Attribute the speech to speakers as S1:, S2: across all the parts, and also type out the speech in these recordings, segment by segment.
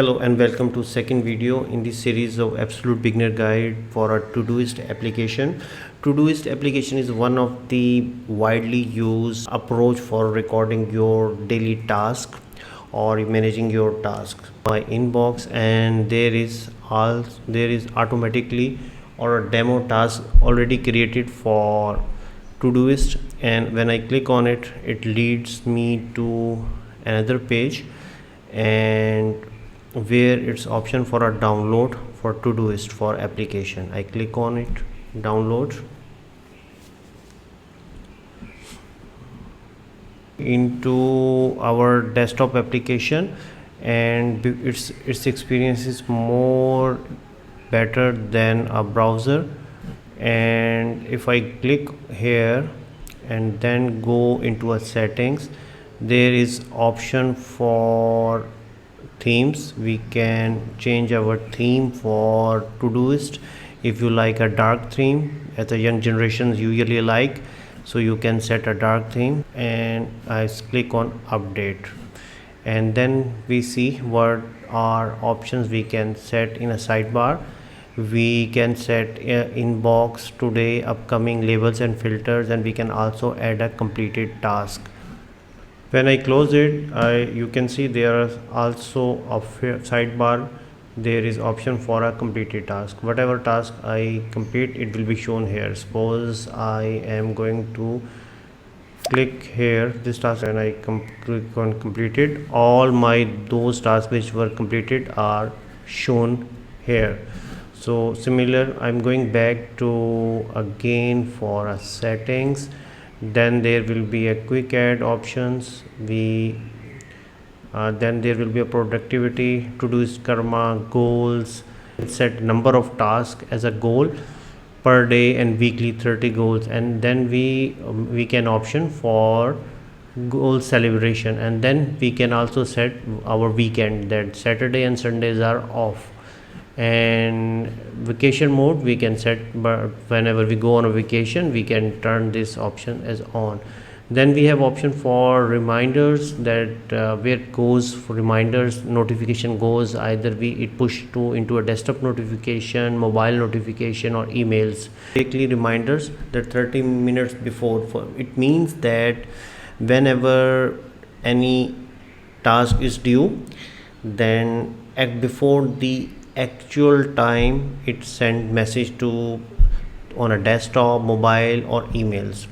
S1: Hello and welcome to second video in this series of absolute beginner guide for a Todoist application. Todoist application is one of the widely used approach for recording your daily task or managing your tasks by inbox, and there is automatically or a demo task already created for Todoist, and when I click on it, it leads me to another page and where it's option for a download for Todoist for application. I click on it, download into our desktop application, and its experience is more better than a browser. And if I click here and then go into a settings, there is option for themes. We can change our theme for Todoist. If you like a dark theme, as the young generations usually like, so you can set a dark theme, and I click on update, and then we see what are options we can set in a sidebar. We can set inbox, today, upcoming, labels and filters, and we can also add a completed task. When I close it, you can see there is also a sidebar. There is option for a completed task. Whatever task I complete, it will be shown here. Suppose I am going to click here this task, and I click on completed. All my those tasks which were completed are shown here. So similar, I'm going back to again for a settings. Then there will be a quick add options. Then there will be a productivity, Todoist karma, goals, set number of tasks as a goal per day, and weekly 30 goals. And then we can option for goal celebration, and then we can also set our weekend, that Saturday and Sundays are off. And vacation mode we can set, but whenever we go on a vacation, we can turn this option as on. Then we have option for reminders, that where it goes for reminders, notification goes, either it push to into a desktop notification, mobile notification, or emails. Weekly reminders, that 30 minutes before, it means that whenever any task is due, then before the actual time, it send message to on a desktop, mobile, or emails,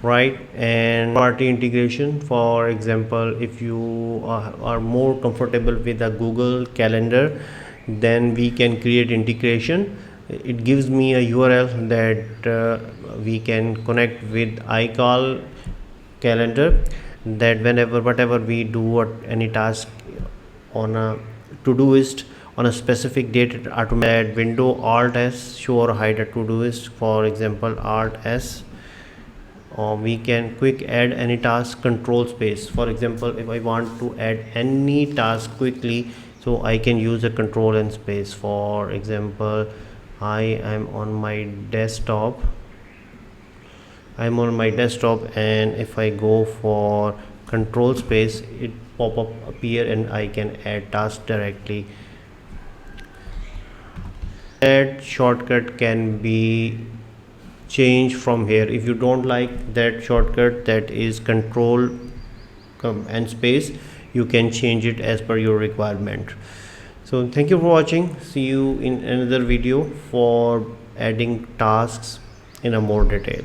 S1: right? And party integration, for example, if you are more comfortable with a Google Calendar, then we can create integration. It gives me a URL that we can connect with iCal calendar, that whatever we do any task on a Todoist on a specific date, it automatic window Alt S show or hide a Todoist, for example Alt S. Or we can quick add any task, control space. For example, if I want to add any task quickly, so I can use a control and space. For example, I am on my desktop, and if I go for control space, it pop up appear, and I can add task directly. That shortcut can be changed from here. If you don't like that shortcut, that is control and space, you can change it as per your requirement. So thank you for watching. See you in another video for adding tasks in a more detail.